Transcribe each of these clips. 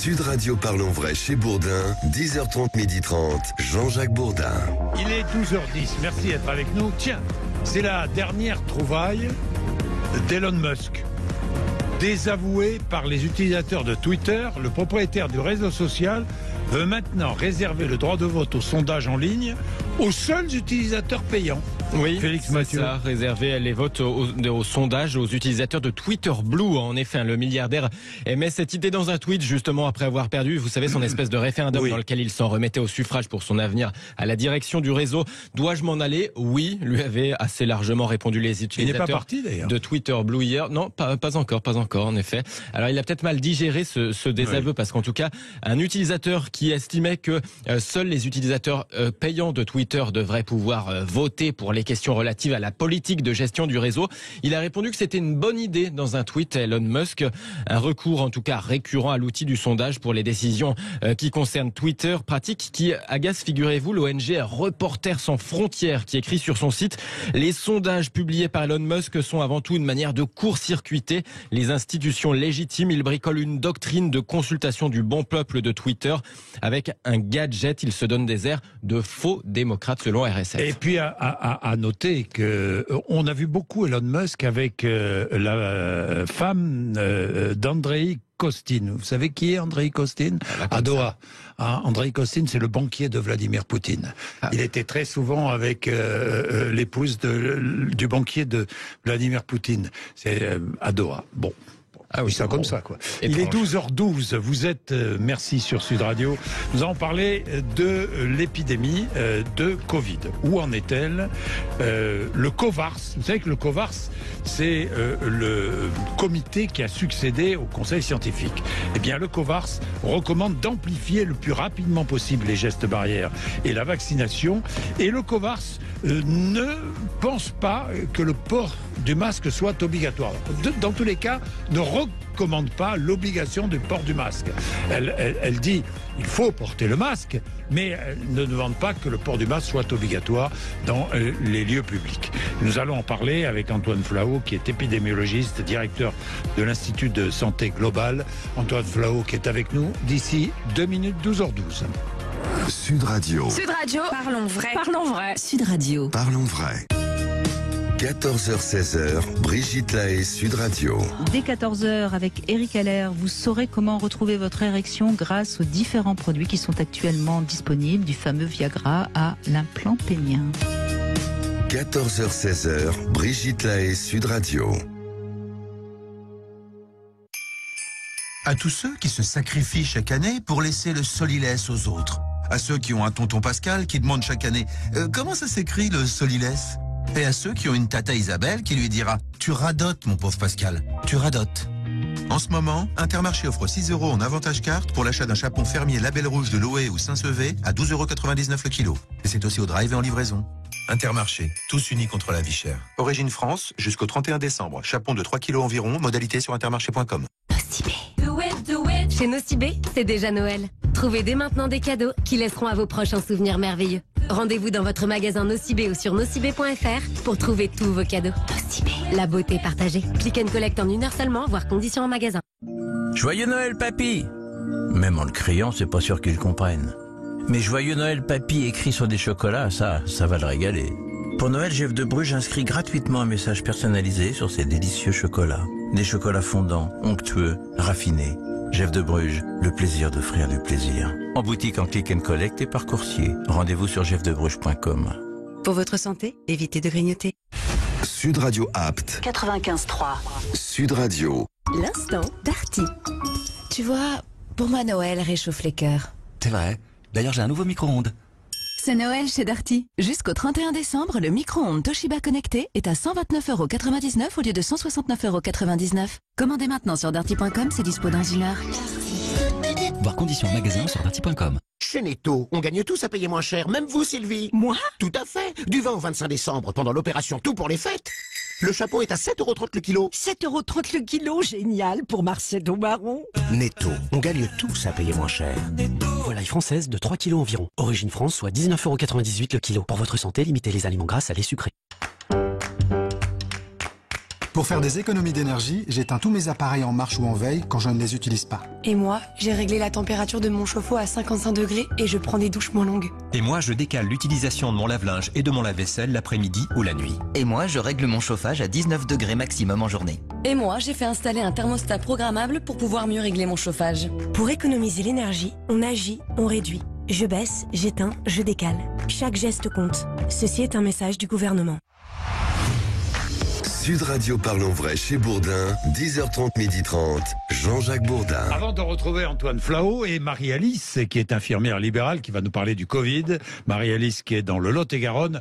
Sud Radio Parlons Vrai chez Bourdin, 10h30, 12h30, Jean-Jacques Bourdin. Il est 12h10, merci d'être avec nous. Tiens, c'est la dernière trouvaille d'Elon Musk. Désavoué par les utilisateurs de Twitter, le propriétaire du réseau social veut maintenant réserver le droit de vote au sondage en ligne aux seuls utilisateurs payants. Oui, Félix c'est Mathieu. ça, réserver les votes au sondage aux utilisateurs de Twitter Blue. En effet, le milliardaire émet cette idée dans un tweet justement après avoir perdu, vous savez, son espèce de référendum dans lequel il s'en remettait au suffrage pour son avenir à la direction du réseau. Dois-je m'en aller? Oui, lui avaient assez largement répondu les utilisateurs. Il n'est pas parti d'ailleurs. De Twitter Blue hier. Non, pas encore, en effet. Alors il a peut-être mal digéré ce désaveu parce qu'en tout cas, un utilisateur qui estimait que seuls les utilisateurs payants de Twitter devraient pouvoir voter pour les questions relatives à la politique de gestion du réseau. Il a répondu que c'était une bonne idée dans un tweet à Elon Musk. Un recours en tout cas récurrent à l'outil du sondage pour les décisions qui concernent Twitter. Pratique qui agace, figurez-vous, l'ONG Reporters sans frontières qui écrit sur son site: les sondages publiés par Elon Musk sont avant tout une manière de court-circuiter les institutions légitimes. Il bricole une doctrine de consultation du bon peuple de Twitter avec un gadget. Il se donne des airs de faux démocrate selon RSF. Et puis à noter que on a vu beaucoup Elon Musk avec la femme d'Andrei Kostin. Vous savez qui est Andrei Kostin? À Doha. Andrei Kostin, c'est le banquier de Vladimir Poutine. Il était très souvent avec l'épouse du banquier de Vladimir Poutine. C'est à Doha. Bon. Ah oui, ça comme ça, quoi. Il est 12h12. Vous êtes, merci sur Sud Radio. Nous allons parler de l'épidémie de Covid. Où en est-elle? Le COVARS. Vous savez que le COVARS, c'est le comité qui a succédé au Conseil scientifique. Eh bien, le COVARS recommande d'amplifier le plus rapidement possible les gestes barrières et la vaccination. Et le COVARS ne pense pas que le port du masque soit obligatoire. Dans tous les cas, ne recommande pas l'obligation du port du masque. Elle dit il faut porter le masque, mais elle ne demande pas que le port du masque soit obligatoire dans les lieux publics. Nous allons en parler avec Antoine Flahault, qui est épidémiologiste, directeur de l'Institut de santé globale. Antoine Flahault qui est avec nous d'ici 2 minutes, 12h12. Sud Radio. Sud Radio, parlons vrai. Parlons vrai. Sud Radio. Parlons vrai. 14h-16h, Brigitte Lahaie, Sud Radio. Dès 14h, avec Eric Haller, vous saurez comment retrouver votre érection grâce aux différents produits qui sont actuellement disponibles, du fameux Viagra à l'implant pénien. 14h-16h, Brigitte Lahaie, Sud Radio. À tous ceux qui se sacrifient chaque année pour laisser le solilès aux autres. À ceux qui ont un tonton Pascal qui demande chaque année comment ça s'écrit le solilès. Et à ceux qui ont une tata Isabelle qui lui dira « Tu radotes, mon pauvre Pascal, tu radotes ». En ce moment, Intermarché offre 6 € en avantage carte pour l'achat d'un chapon fermier Label Rouge de Loé ou Saint-Sevé à 12,99 € le kilo. Et c'est aussi au drive et en livraison. Intermarché, tous unis contre la vie chère. Origine France, jusqu'au 31 décembre. Chapon de 3 kg environ, modalité sur intermarché.com. Chez Nocibé, c'est déjà Noël. Trouvez dès maintenant des cadeaux qui laisseront à vos proches un souvenir merveilleux. Rendez-vous dans votre magasin Nocibé ou sur nocibé.fr pour trouver tous vos cadeaux. Nocibé, la beauté partagée. Click and collect en 1 heure seulement, voire conditions en magasin. Joyeux Noël, papy! Même en le criant, c'est pas sûr qu'ils comprennent. Mais Joyeux Noël, papy écrit sur des chocolats, ça va le régaler. Pour Noël, Jeff de Bruges inscrit gratuitement un message personnalisé sur ces délicieux chocolats. Des chocolats fondants, onctueux, raffinés. Jeff de Bruges, le plaisir d'offrir du plaisir. En boutique, en click and collect et par coursier. Rendez-vous sur jeffdebruges.com. Pour votre santé, évitez de grignoter. Sud Radio Apt. 95.3. Sud Radio. L'instant d'Arty. Tu vois, pour moi, Noël réchauffe les cœurs. C'est vrai. D'ailleurs, j'ai un nouveau micro-ondes. C'est Noël chez Darty. Jusqu'au 31 décembre, le micro-ondes Toshiba connecté est à 129,99 € au lieu de 169,99 €. Commandez maintenant sur darty.com, c'est dispo dans 1 heure. Voir conditions en magasin sur darty.com. Chez Netto, on gagne tous à payer moins cher, même vous Sylvie. Moi? Tout à fait. Du 20 au 25 décembre, pendant l'opération Tout pour les fêtes. Le chapeau est à 7,30 € le kilo. 7,30 € le kilo, génial pour Marcel au marron. Netto, on gagne tous à payer moins cher. Volaille française de 3 kg environ. Origine France, soit 19,98 € le kilo. Pour votre santé, limitez les aliments gras, salés, sucrés. Pour faire des économies d'énergie, j'éteins tous mes appareils en marche ou en veille quand je ne les utilise pas. Et moi, j'ai réglé la température de mon chauffe-eau à 55 degrés et je prends des douches moins longues. Et moi, je décale l'utilisation de mon lave-linge et de mon lave-vaisselle l'après-midi ou la nuit. Et moi, je règle mon chauffage à 19 degrés maximum en journée. Et moi, j'ai fait installer un thermostat programmable pour pouvoir mieux régler mon chauffage. Pour économiser l'énergie, on agit, on réduit. Je baisse, j'éteins, je décale. Chaque geste compte. Ceci est un message du gouvernement. Sud Radio Parlons Vrai chez Bourdin, 10h30, 12h30, Jean-Jacques Bourdin. Avant de retrouver Antoine Flao et Marie-Alice, qui est infirmière libérale, qui va nous parler du Covid, Marie-Alice qui est dans le Lot-et-Garonne,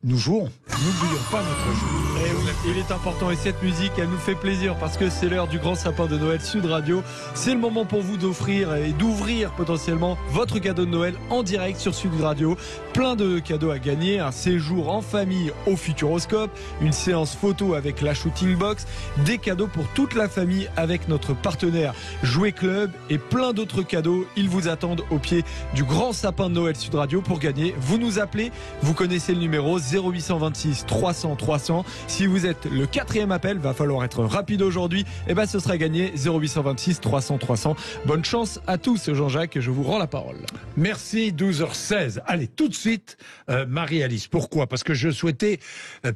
nous jouons. N'oublions pas notre jeu. Et oui, il est important et cette musique, elle nous fait plaisir parce que c'est l'heure du grand sapin de Noël Sud Radio. C'est le moment pour vous d'offrir et d'ouvrir potentiellement votre cadeau de Noël en direct sur Sud Radio. Plein de cadeaux à gagner, un séjour en famille au Futuroscope, une séance photo avec la Shooting Box, des cadeaux pour toute la famille avec notre partenaire Jouet Club et plein d'autres cadeaux. Ils vous attendent au pied du grand sapin de Noël Sud Radio. Pour gagner, vous nous appelez, vous connaissez le numéro 0826 300 300. Si vous êtes le 4e appel, va falloir être rapide aujourd'hui, et ben ce sera gagné 0826 300 300. Bonne chance à tous, Jean-Jacques, je vous rends la parole. Merci, 12h16. Allez, tout de suite, Marie-Alice. Pourquoi ? Parce que je souhaitais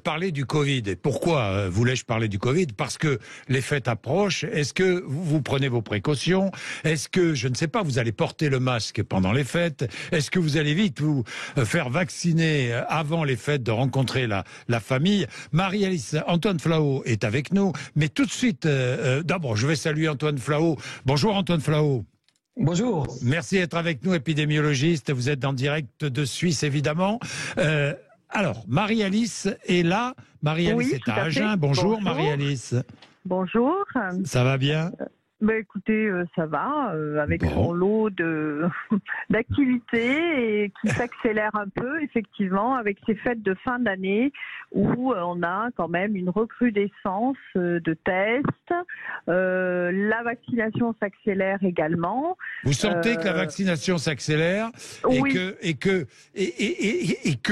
parler du Covid. Et pourquoi voulais-je parler du Covid ? Parce que les fêtes approchent. Est-ce que vous prenez vos précautions ? Est-ce que, je ne sais pas, vous allez porter le masque pendant les fêtes ? Est-ce que vous allez vite vous faire vacciner avant les fêtes, de rencontrer la famille ? Marie-Alice, Antoine Flao est avec nous. Mais tout de suite, d'abord, je vais saluer Antoine Flao. Bonjour Antoine Flao. Bonjour. Merci d'être avec nous, épidémiologiste. Vous êtes en direct de Suisse, évidemment. Alors, Marie-Alice est là. Marie-Alice est à Agen. Bonjour, Marie-Alice. Bonjour. Ça va bien ? Écoutez, ça va, avec son lot d'activités et qui s'accélère un peu, effectivement, avec ces fêtes de fin d'année où on a quand même une recrudescence de tests. La vaccination s'accélère également. Vous sentez que la vaccination s'accélère et, oui. que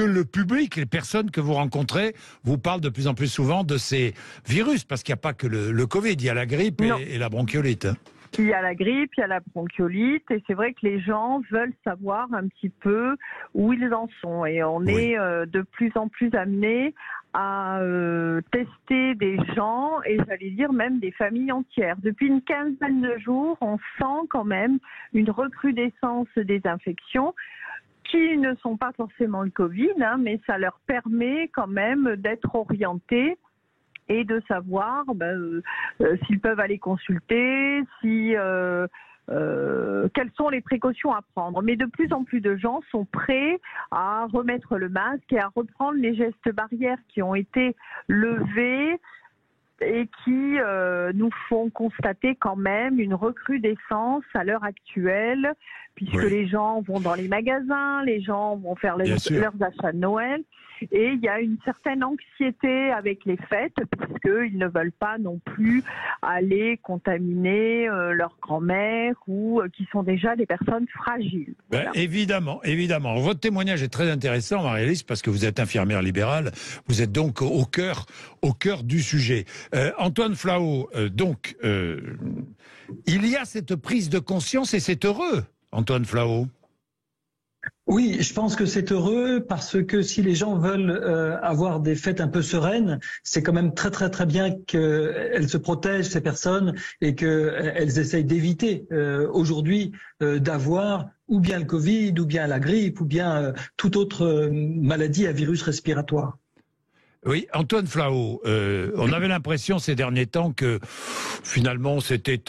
le public, les personnes que vous rencontrez, vous parlent de plus en plus souvent de ces virus, parce qu'il n'y a pas que le Covid, il y a la grippe et la bronchiolite. Il y a la grippe, il y a la bronchiolite, et c'est vrai que les gens veulent savoir un petit peu où ils en sont. Et on est de plus en plus amenés à tester des gens, et j'allais dire même des familles entières. Depuis une quinzaine de jours, on sent quand même une recrudescence des infections qui ne sont pas forcément le Covid, mais ça leur permet quand même d'être orientés et de savoir s'ils peuvent aller consulter, quelles sont les précautions à prendre. Mais de plus en plus de gens sont prêts à remettre le masque et à reprendre les gestes barrières qui ont été levés et qui nous font constater quand même une recrudescence à l'heure actuelle, puisque les gens vont dans les magasins, les gens vont faire leurs achats de Noël. Et il y a une certaine anxiété avec les fêtes, puisqu'ils ne veulent pas non plus aller contaminer leur grand-mère ou qui sont déjà des personnes fragiles. Voilà. Évidemment. Votre témoignage est très intéressant, Marie-Alice, parce que vous êtes infirmière libérale. Vous êtes donc au cœur du sujet. Antoine Flao, il y a cette prise de conscience et c'est heureux, Antoine Flao. Oui, je pense que c'est heureux parce que si les gens veulent avoir des fêtes un peu sereines, c'est quand même très très très bien qu'elles se protègent, ces personnes, et qu'elles essayent d'éviter aujourd'hui d'avoir ou bien le Covid, ou bien la grippe, ou bien toute autre maladie à virus respiratoire. Oui, Antoine Flao, on avait l'impression ces derniers temps que finalement c'était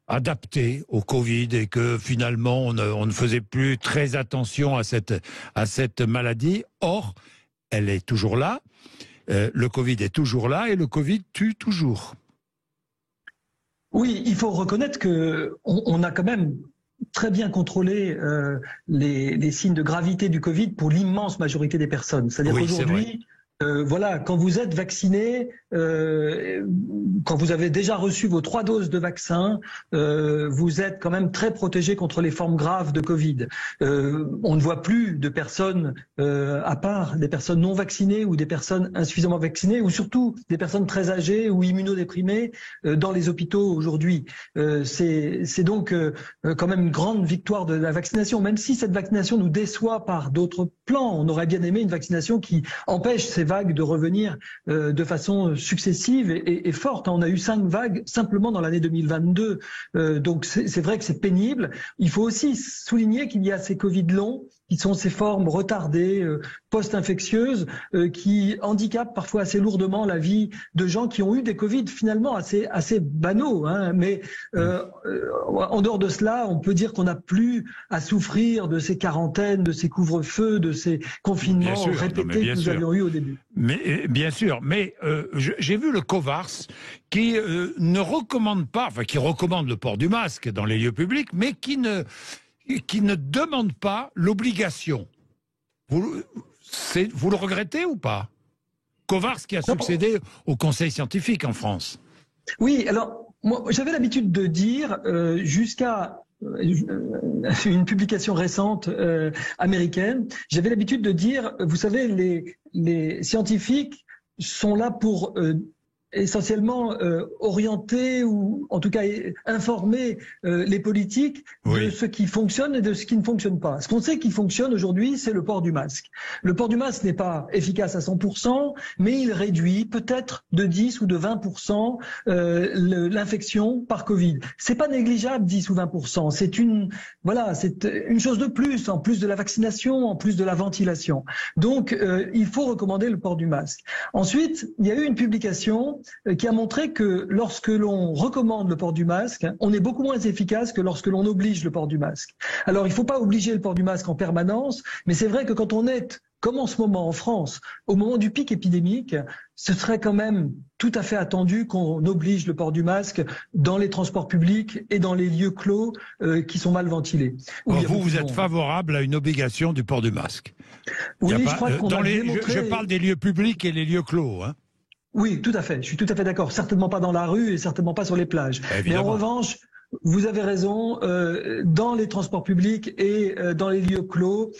adapté au Covid et que finalement on ne faisait plus très attention à cette maladie. Or, elle est toujours là, le Covid est toujours là et le Covid tue toujours. Oui, il faut reconnaître qu'on a quand même très bien contrôlé les signes de gravité du Covid pour l'immense majorité des personnes. C'est-à-dire qu'aujourd'hui, Voilà, quand vous êtes vacciné, quand vous avez déjà reçu vos 3 doses de vaccin, vous êtes quand même très protégé contre les formes graves de Covid. On ne voit plus de personnes, à part des personnes non vaccinées ou des personnes insuffisamment vaccinées, ou surtout des personnes très âgées ou immunodéprimées dans les hôpitaux aujourd'hui. C'est donc quand même une grande victoire de la vaccination, même si cette vaccination nous déçoit par d'autres plans. On aurait bien aimé une vaccination qui empêche ces vagues de revenir de façon successive et forte. On a eu 5 vagues simplement dans l'année 2022. Donc c'est vrai que c'est pénible. Il faut aussi souligner qu'il y a ces Covid longs, qui sont ces formes retardées, post-infectieuses, qui handicapent parfois assez lourdement la vie de gens qui ont eu des Covid finalement assez banaux. Hein. Mais en dehors de cela, on peut dire qu'on n'a plus à souffrir de ces quarantaines, de ces couvre-feux, de ces confinements répétés que nous avions eu au début. Mais bien sûr, mais j'ai vu le Covars qui ne recommande pas, enfin qui recommande le port du masque dans les lieux publics, mais qui ne demande pas l'obligation. Vous le regrettez ou pas? Covars qui a succédé au Conseil scientifique en France. Oui, alors moi j'avais l'habitude de dire jusqu'à une publication récente américaine, j'avais l'habitude de dire, vous savez, les scientifiques sont là pour essentiellement orienter ou en tout cas informer les politiques de ce qui fonctionne et de ce qui ne fonctionne pas. Ce qu'on sait qui fonctionne aujourd'hui, c'est le port du masque. Le port du masque n'est pas efficace à 100%, mais il réduit peut-être de 10 ou de 20% l'infection par Covid. C'est pas négligeable, 10 ou 20%. C'est une chose de plus, en plus de la vaccination, en plus de la ventilation. Donc, il faut recommander le port du masque. Ensuite, il y a eu une publication qui a montré que lorsque l'on recommande le port du masque, on est beaucoup moins efficace que lorsque l'on oblige le port du masque. Alors, il ne faut pas obliger le port du masque en permanence, mais c'est vrai que quand on est, comme en ce moment en France, au moment du pic épidémique, ce serait quand même tout à fait attendu qu'on oblige le port du masque dans les transports publics et dans les lieux clos qui sont mal ventilés. Vous êtes favorable à une obligation du port du masque? Oui, je crois qu'on a démontré... Je parle des lieux publics et les lieux clos, hein. Oui, tout à fait. Je suis tout à fait d'accord. Certainement pas dans la rue et certainement pas sur les plages. Mais en revanche, vous avez raison, dans les transports publics et dans les lieux clos,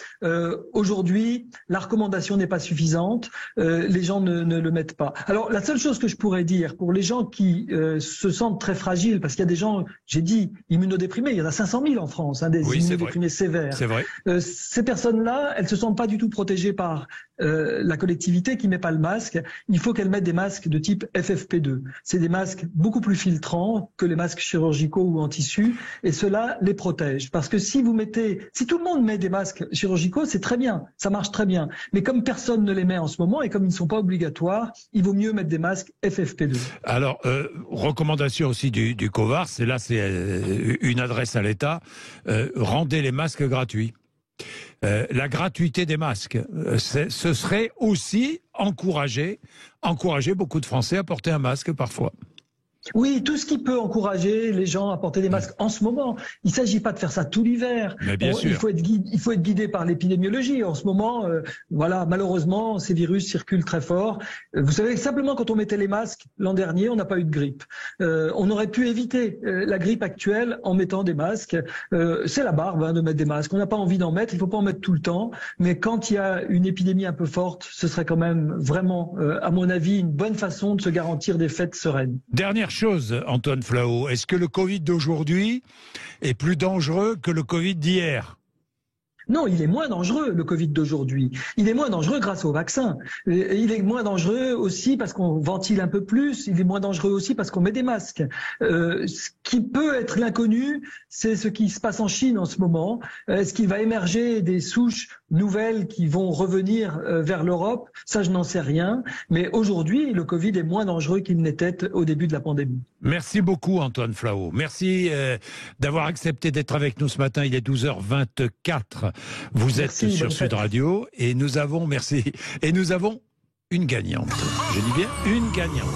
aujourd'hui, la recommandation n'est pas suffisante, les gens ne le mettent pas. Alors, la seule chose que je pourrais dire, pour les gens qui se sentent très fragiles, parce qu'il y a des gens, j'ai dit, immunodéprimés, il y en a 500 000 en France, des immunodéprimés sévères. C'est vrai. Ces personnes-là, elles se sentent pas du tout protégées par la collectivité qui met pas le masque. Il faut qu'elles mettent des masques de type FFP2. C'est des masques beaucoup plus filtrants que les masques chirurgicaux ou en tissu, et cela les protège. Parce que si tout le monde met des masques chirurgicaux, c'est très bien, ça marche très bien. Mais comme personne ne les met en ce moment et comme ils ne sont pas obligatoires, il vaut mieux mettre des masques FFP2. Alors, recommandation aussi du Covars, et là c'est une adresse à l'État, rendez les masques gratuits. La gratuité des masques, ce serait aussi encourager beaucoup de Français à porter un masque parfois. Oui, tout ce qui peut encourager les gens à porter des masques en ce moment. Il ne s'agit pas de faire ça tout l'hiver. Il faut être guidé par l'épidémiologie. En ce moment, malheureusement, ces virus circulent très fort. Vous savez, simplement quand on mettait les masques l'an dernier, on n'a pas eu de grippe. On aurait pu éviter la grippe actuelle en mettant des masques. C'est la barbe de mettre des masques. On n'a pas envie d'en mettre, il ne faut pas en mettre tout le temps. Mais quand il y a une épidémie un peu forte, ce serait quand même vraiment, à mon avis, une bonne façon de se garantir des fêtes sereines. Dernière chose, Antoine Flahault, est-ce que le Covid d'aujourd'hui est plus dangereux que le Covid d'hier ? Non, il est moins dangereux, le Covid d'aujourd'hui. Il est moins dangereux grâce au vaccin. Il est moins dangereux aussi parce qu'on ventile un peu plus. Il est moins dangereux aussi parce qu'on met des masques. Ce qui peut être l'inconnu, c'est ce qui se passe en Chine en ce moment. Est-ce qu'il va émerger des souches nouvelles qui vont revenir vers l'Europe? Ça, je n'en sais rien. Mais aujourd'hui, le Covid est moins dangereux qu'il n'était au début de la pandémie. Merci beaucoup, Antoine Flahault. Merci d'avoir accepté d'être avec nous ce matin. Il est 12h24. Vous êtes sur Sud Radio et nous avons une gagnante. Je dis bien une gagnante.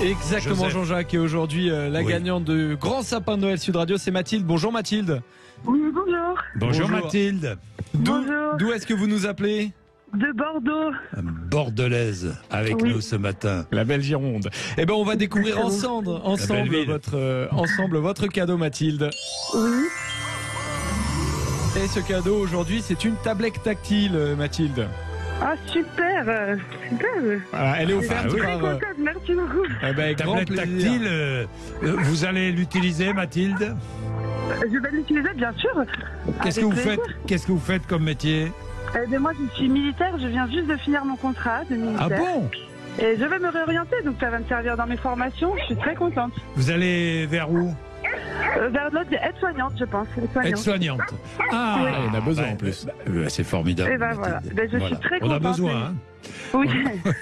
Exactement, Jean-Jacques. Et aujourd'hui, la gagnante de Grand Sapin de Noël Sud Radio, c'est Mathilde. Bonjour Mathilde. Oui, bonjour. Bonjour Mathilde. Bonjour. D'où est-ce que vous nous appelez ? De Bordeaux. bordelaise avec nous ce matin. La belle Gironde. Eh ben, on va découvrir ensemble votre cadeau, Mathilde. Oui. Et ce cadeau aujourd'hui, c'est une tablette tactile, Mathilde. Ah, super. Voilà, elle est offerte par... Merci beaucoup. Eh ben, tablette tactile, vous allez l'utiliser, Mathilde? Je vais l'utiliser, bien sûr. Qu'est-ce que vous faites comme métier? Moi, je suis militaire. Je viens juste de finir mon contrat de militaire. Ah bon? Et je vais me réorienter, donc ça va me servir dans mes formations. Je suis très contente. Vous allez vers où? Vers l'autre, aide-soignante, je pense. Aide-soignante. Ah, oui. On a besoin en plus. C'est formidable. Et ben voilà. Je suis très contente. On a besoin, hein? Oui,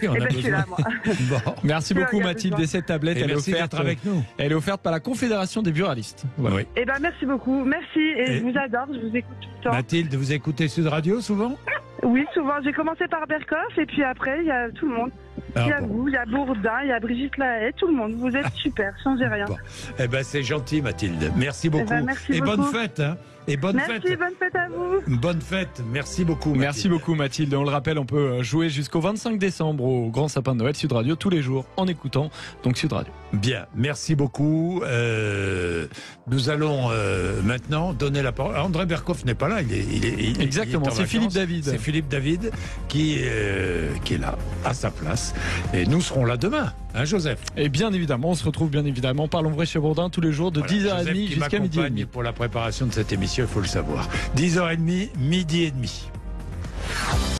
on a je suis là, moi. Bon. Merci beaucoup, Mathilde. Et cette tablette, elle est offerte avec nous. Elle est offerte par la Confédération des buralistes. Voilà. Oui. Eh ben, merci beaucoup. Merci. Et je vous adore. Je vous écoute tout le temps. Mathilde, vous écoutez Sud Radio souvent? Oui, souvent. J'ai commencé par Berkoff et puis après, il y a tout le monde. Il y a vous, il y a Bourdin, il y a Brigitte Lahaye, tout le monde. Vous êtes super. Changez rien. Bon. Eh ben, c'est gentil, Mathilde. Merci beaucoup. Merci beaucoup. Bonne fête, hein. Et bonne fête. Merci, bonne fête à vous. Bonne fête. Merci beaucoup, Mathilde. Merci beaucoup, Mathilde. On le rappelle, on peut jouer jusqu'au 25 décembre au Grand Sapin de Noël Sud Radio tous les jours en écoutant donc Sud Radio. Bien, merci beaucoup. Nous allons maintenant donner la parole. André Berkoff n'est pas là. Exactement, c'est Philippe David. C'est Philippe David qui est là, à sa place. Et nous serons là demain, hein, Joseph? Et bien évidemment, on se retrouve bien évidemment Parlons vrai chez Bourdin tous les jours de 10h30 jusqu'à midi et demi. Pour la préparation de cette émission, il faut le savoir. 10h30, midi et demi.